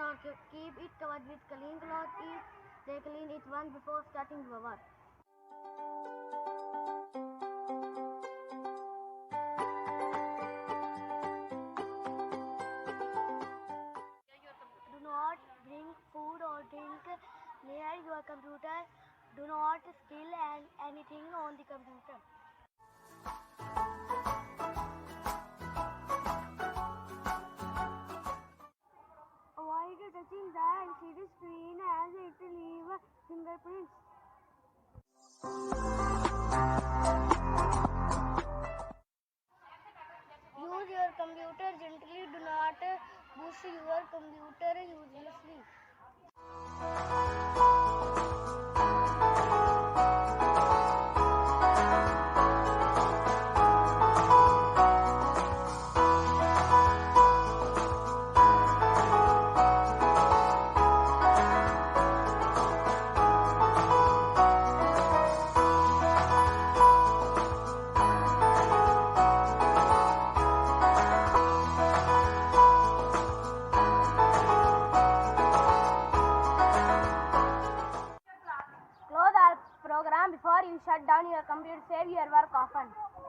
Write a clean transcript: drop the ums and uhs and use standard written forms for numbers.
or keep it covered with clean cloth if they clean it once before starting the work. Do not bring food or drink near your computer. Do not spill anything on the computer. Avoid touching the LCD screen as it leaves fingerprints. Use your computer gently. Do not push your computer uselessly. Close our program before you shut down your computer. Save your work often.